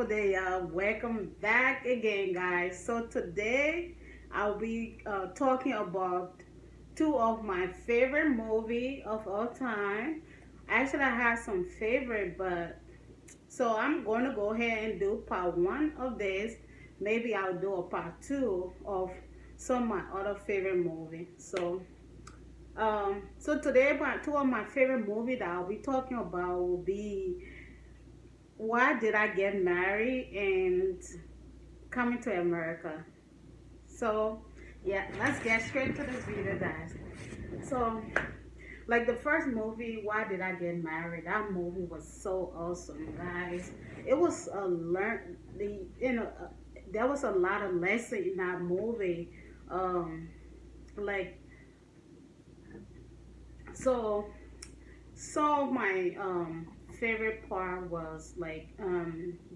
beautiful day, y'all. Welcome back again, guys. So today I'll be talking about two of my favorite movie of all time. Actually, I have some favorite, but so I'm going to go ahead and do part one of this. Maybe I'll do a part two of some of my other favorite movie. So today, two of my favorite movie that I'll be talking about will be Why Did I Get Married and Coming to America. So, yeah, let's get straight to this video, guys. So, like the first movie, Why Did I Get Married? That movie was so awesome, guys. It was a there was a lot of lesson in that movie. Um, like so, So my favorite part was like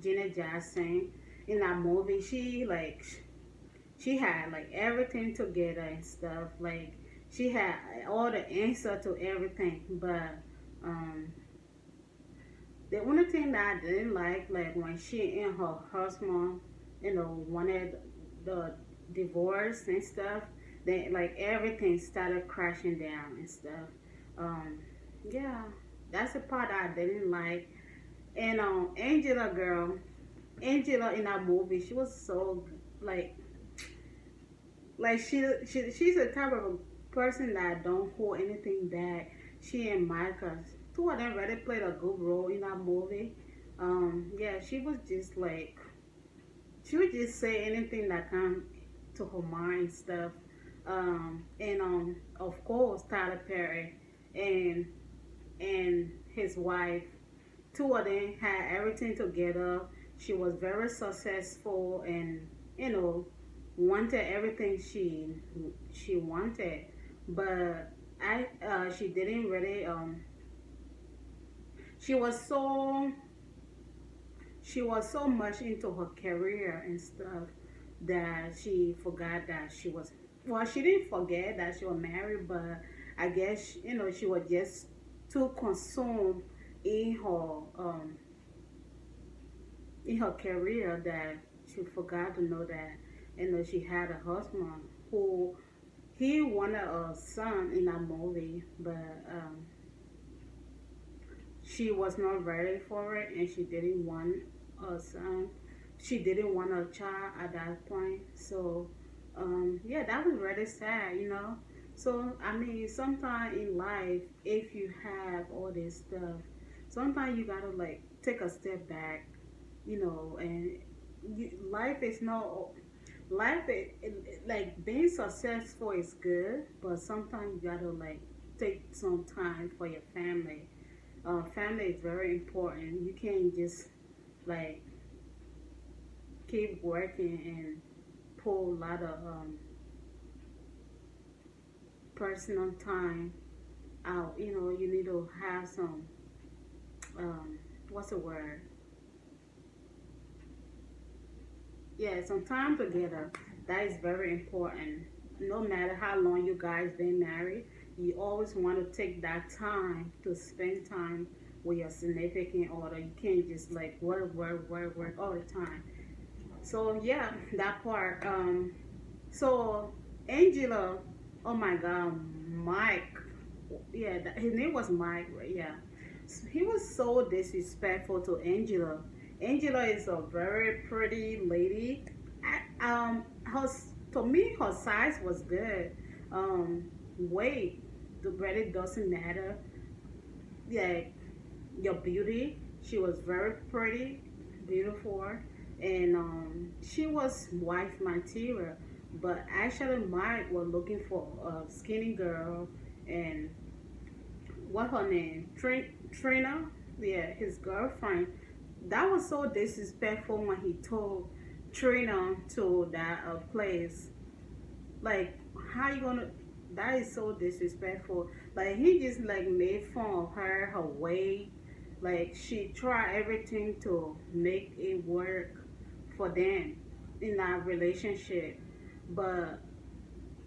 Janet Jackson in that movie. She had like everything together and stuff. Like she had all the answer to everything. But um, the only thing that I didn't like when she and her husband, wanted the divorce and stuff. Then like everything started crashing down and stuff. Um, yeah, that's the part I didn't like. And Angela in that movie, she was so like she's the type of a person that don't hold anything back. She and Micah, two of them really played a good role in that movie. Yeah, she would just say anything that come to her mind and stuff. And of course Tyler Perry and his wife. Two of them had everything together. She was very successful and you know wanted everything she wanted, but I she didn't really she was so she was so much into her career and stuff that she forgot that she was well she didn't forget that she was married, but I guess she was just too consumed in her career that she forgot to know that she had a husband who he wanted a son in that movie, but she was not ready for it and she didn't want a son. She didn't want a child at that point. So yeah, that was really sad. So I mean, sometimes in life, if you have all this stuff, sometimes you gotta like take a step back, and life is no life like being successful is good, but sometimes you gotta like take some time for your family. Family is very important. You can't just like keep working and pull a lot of personal time out. You need to have some what's the word? Yeah, some time together. That is very important. No matter how long you guys been married, you always want to take that time to spend time with your significant other. You can't just like work, work, work, work all the time. So yeah, that part. So Angela, oh my God, Mike. Yeah, his name was Mike, right? Yeah, he was so disrespectful to Angela. Angela is a very pretty lady. Her to me her size was good. Weight really doesn't matter. Yeah, your beauty. She was very pretty, beautiful, and she was wife material. But actually, Mike was looking for a skinny girl, and what her name? Trina. Yeah, his girlfriend. That was so disrespectful when he told Trina to that place. Like, how you gonna? That is so disrespectful. Like he just like made fun of her weight. Like she tried everything to make it work for them in that relationship, but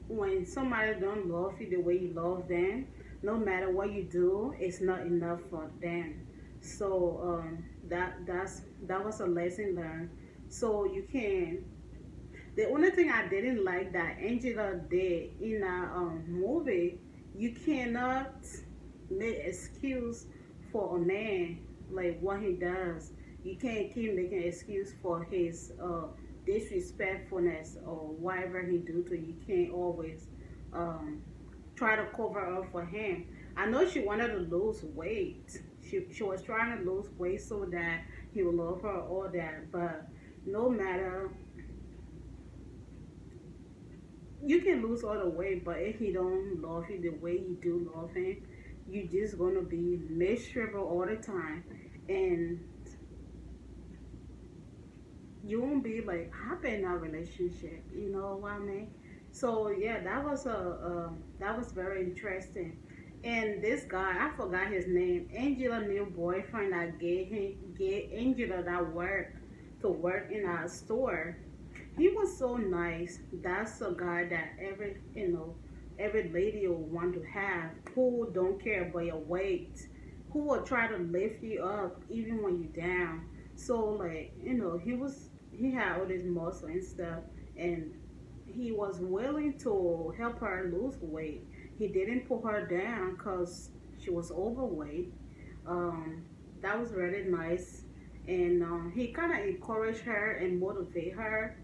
when somebody don't love you the way you love them, no matter what you do, it's not enough for them. So that was a lesson learned. So you can. The only thing I didn't like that Angela did in a movie, you cannot make excuse for a man like what he does. You can't keep making excuse for his disrespectfulness or whatever he do to you. You can't always um, try to cover up for him. I know she wanted to lose weight. She was trying to lose weight so that he would love her, all that. But no matter, you can lose all the weight, but if he don't love you the way you do love him, you just gonna be miserable all the time, and you won't be like happy in that relationship. You know what I mean? So yeah, that was very interesting. And this guy, I forgot his name. Angela new boyfriend that gave Angela that work to work in a store. He was so nice. That's a guy that every lady will want to have, who don't care about your weight, who will try to lift you up even when you're down. So like, he had all this muscle and stuff, and he was willing to help her lose weight. He didn't put her down because she was overweight. Um, that was really nice, and he kind of encouraged her and motivate her,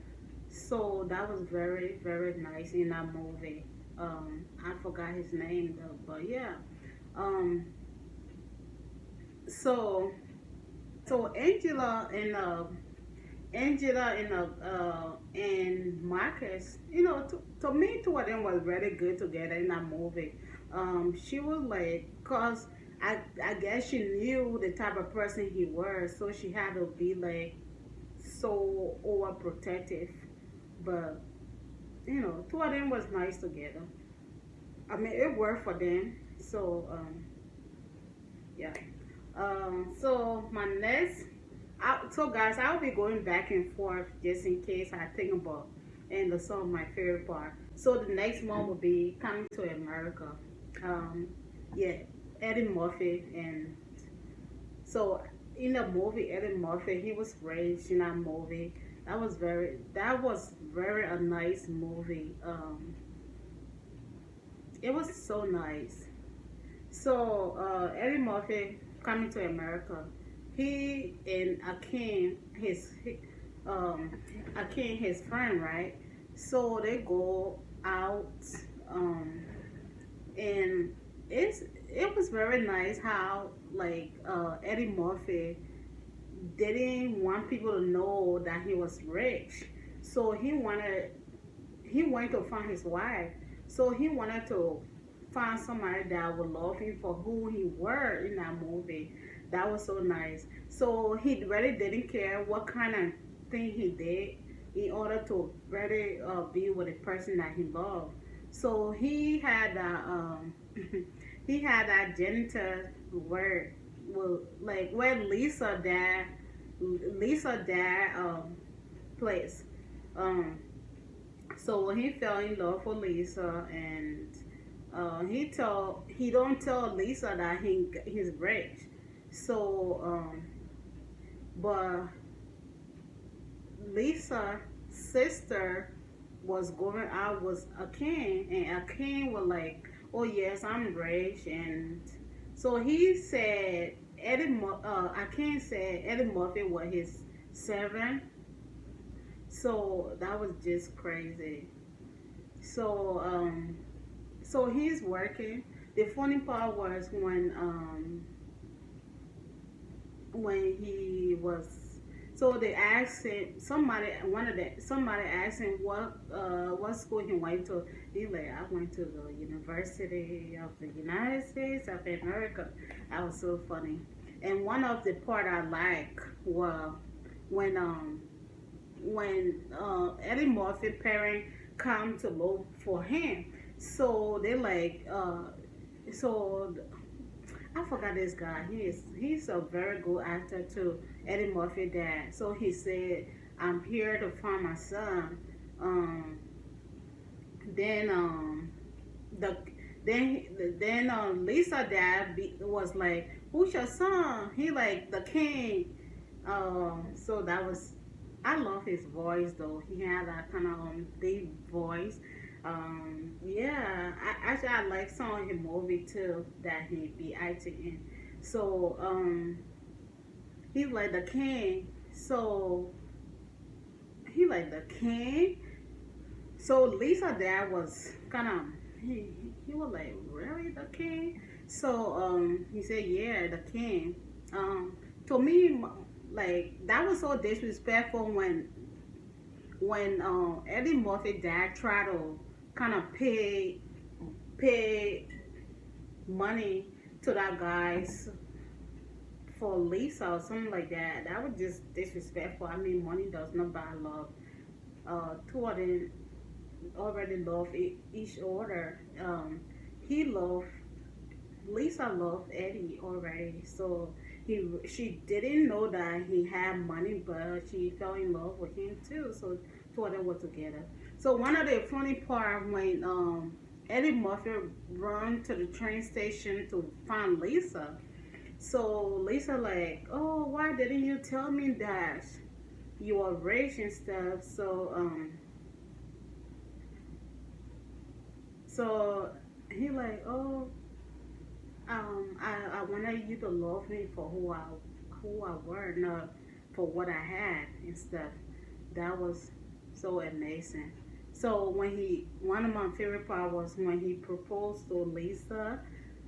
so that was very, very nice in that movie. I forgot his name though, but yeah. Um, so so and Marcus, to me, two of them was very good together in that movie. She was like, cause I guess she knew the type of person he was, so she had to be like so overprotective. But two of them was nice together. I mean, it worked for them. So yeah. So my next, so guys, I'll be going back and forth just in case I think about and the some of my favorite part. So the next one will be Coming to America. Um, yeah, Eddie Murphy, and so in the movie Eddie Murphy, he was raised in that movie. That was very a nice movie. It was so nice. So Eddie Murphy coming to America, he and um, Akin, his friend, right? So they go out, um, and it was very nice how like Eddie Murphy didn't want people to know that he was rich, so he wanted to find his wife. So he wanted to find somebody that would love him for who he were in that movie. That was so nice. So he really didn't care what kind of thing he did in order to really be with the person that he loved. So he had he had that janitor where, well, like where Lisa dad place. Um, so when he fell in love with Lisa, and he don't tell Lisa that he's rich. So but Lisa's sister was going out with a king, and a king was like, "Oh yes, I'm rich," and so he said Akin said Eddie Murphy was his servant. So that was just crazy. So so he's working. The funny part was when he was, so they asked him, somebody asked him what school he went to. He like, I went to the University of the United States of America. That was so funny. And one of the part I like was when Eddie Murphy parent come to look for him. So they like so I forgot this guy. He's a very good actor too. Eddie Murphy dad. So he said, "I'm here to find my son." Um, then the Lisa dad was like, who's your son? He like the king. So that was, I love his voice though. He had that kind of deep voice. Yeah, actually I like some of his movie too that he be acting in. So he's like the king. So he like the king. So Lisa dad was kind of, he was like, really the king? So he said, yeah, the king. Um to me, like that was so disrespectful when Eddie Murphy dad tried to kind of pay money to that guys for Lisa or something like that. That was just disrespectful. I mean, money does not buy love. Two of them already love each other. He loved Lisa loved Eddie already, so she didn't know that he had money, but she fell in love with him too. So two of them were together. So one of the funny part when Eddie Murphy run to the train station to find Lisa. So Lisa like, oh, why didn't you tell me that you are rich and stuff? So he like, oh, I wanted you to love me for who I were, not for what I had and stuff. That was so amazing. So one of my favorite part was when he proposed to Lisa.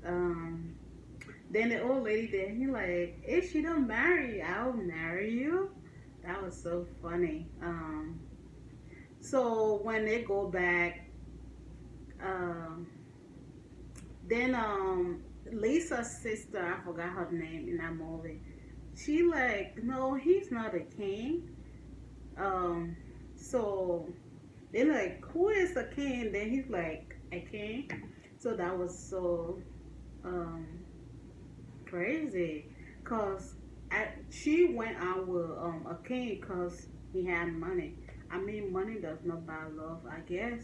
Um, then the old lady there, he like, if she don't marry you, I'll marry you. That was so funny. So when they go back, um, then Lisa's sister, I forgot her name in that movie. She like, no, he's not a king. Um, so they like, who is a king? Then he's like, a king. So that was so um crazy, cause she went out with a king cause he had money. I mean, money does not buy love, I guess.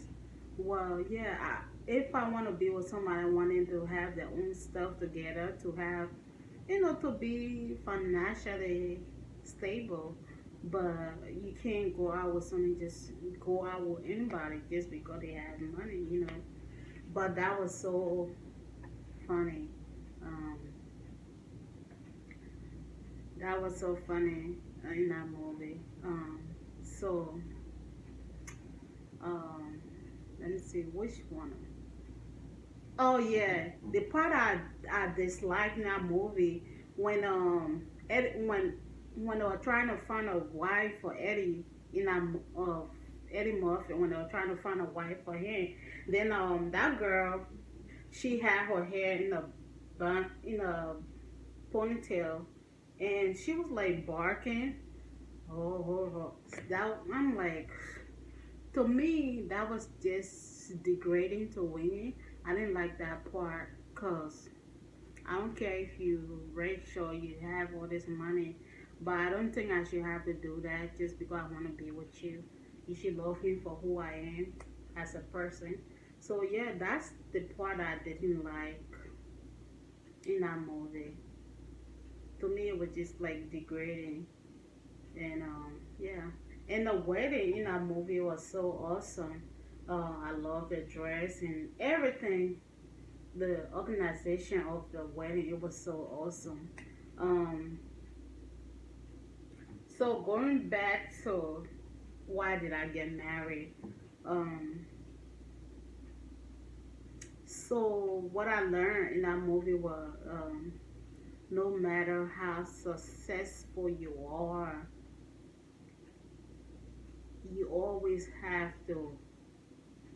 Well, yeah, if I want to be with somebody, I want them to have their own stuff together, to have, to be financially stable. But you can't go out with someone, just go out with anybody just because they have money. But that was so funny. Um, that was so funny in that movie. So, um, let me see which one. Oh yeah, the part I dislike in that movie when when they were trying to find a wife for Eddie in that Eddie Murphy, when they were trying to find a wife for him, then that girl, she had her hair in a ponytail, and she was like barking. Oh, that I'm like, to me that was just degrading to women. I didn't like that part because I don't care if you rich or you have all this money, but I don't think I should have to do that just because I want to be with you. You should love me for who I am as a person. So yeah, that's the part I didn't like in that movie. To me, it was just like degrading, and yeah. And the wedding in that movie was so awesome. I love the dress and everything, the organization of the wedding. It was so awesome. Um, so going back to why did I get married? Um, so what I learned in that movie was, no matter how successful you are, you always have to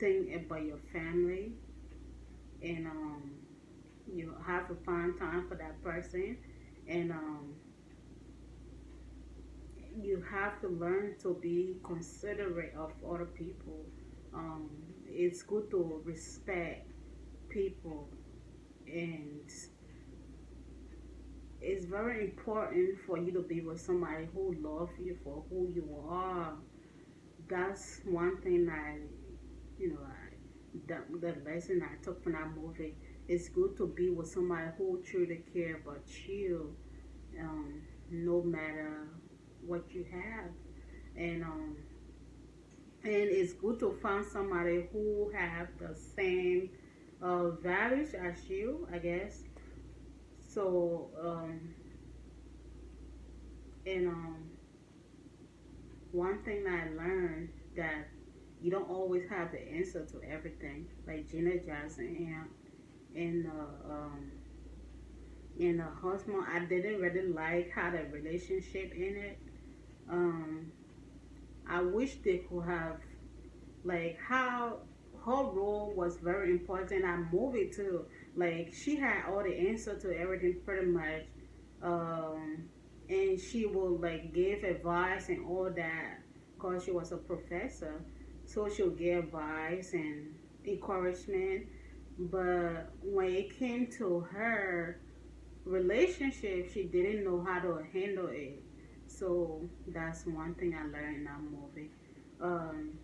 think about your family, and you have to find time for that person, and you have to learn to be considerate of other people. Um, it's good to respect people, and it's very important for you to be with somebody who loves you for who you are. That's one thing I, the lesson I took from that movie. it's good to be with somebody who truly care about you, no matter what you have. And it's good to find somebody who have the same values as you, I guess. So and one thing I learned that you don't always have the answer to everything. Like Gina Jackson and her husband, I didn't really like how the relationship in it. Um, I wish they could have like how her role was very important in that movie too. Like she had all the answer to everything pretty much, um, and she would like give advice and all that because she was a professor. So she'll give advice and encouragement. But when it came to her relationship, she didn't know how to handle it. So that's one thing I learned in that movie. Um,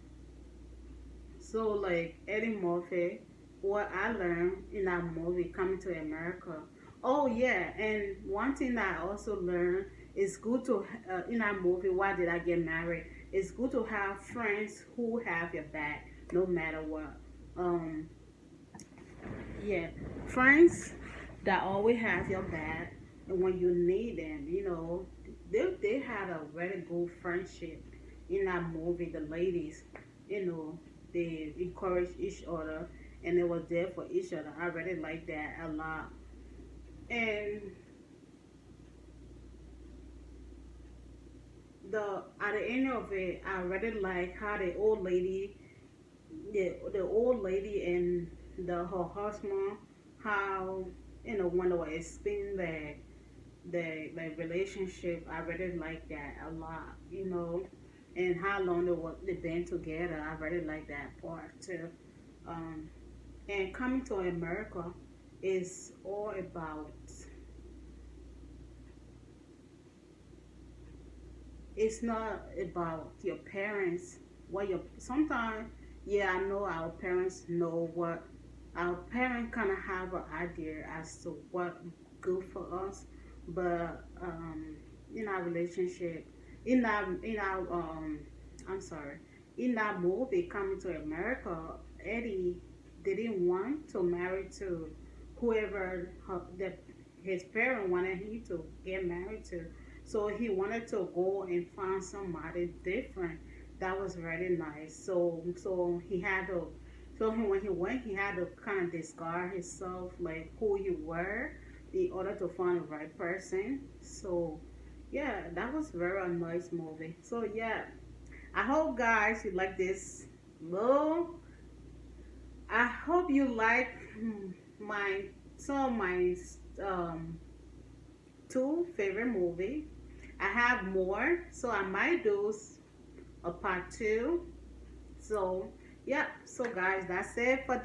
so like Eddie Murphy, what I learned in that movie Coming to America. Oh yeah, and one thing that I also learned is good to in that movie. Why did I get married? It's good to have friends who have your back no matter what. Um, yeah, friends that always have your back, and when you need them, they had a very good friendship in that movie. The ladies, you know, they encouraged each other and they were there for each other. I really like that a lot. And the at the end of it, I really like how the old lady and her husband, how when they were explaining the relationship, I really like that a lot, and how long they been together. I really like that part too. Um, and Coming to America is all about. It's not about your parents. What your sometimes, yeah, I know our parents know what our parents kind of have an idea as to what good for us, but in our relationship, in our I'm sorry, in that movie Coming to America, Eddie didn't want to marry to whoever that his parent wanted him to get married to. So he wanted to go and find somebody different. That was really nice. So he had to. When he went, he had to kind of discard himself, like who you were, in order to find the right person. So yeah, that was very nice movie. So yeah, I hope guys you like this little. I hope you like my some of my um two favorite movie. I have more, so I might do a part two. So yeah, so guys, that's it for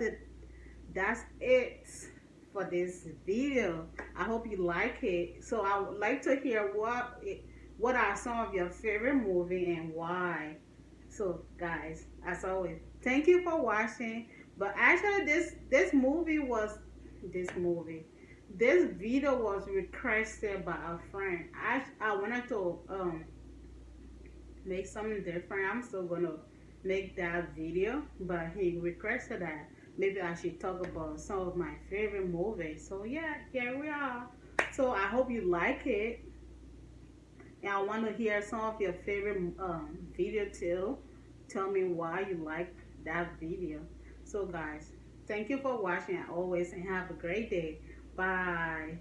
this video. I hope you like it. So I would like to hear what are some of your favorite movie and why. So guys, as always, thank you for watching. But actually, this movie, this video was requested by a friend. I wanted to make something different. I'm still gonna make that video, but he requested that maybe I should talk about some of my favorite movies. So yeah, here we are. So I hope you like it, and I want to hear some of your favorite video too. Tell me why you like that video. So guys, thank you for watching as always, and have a great day. Bye.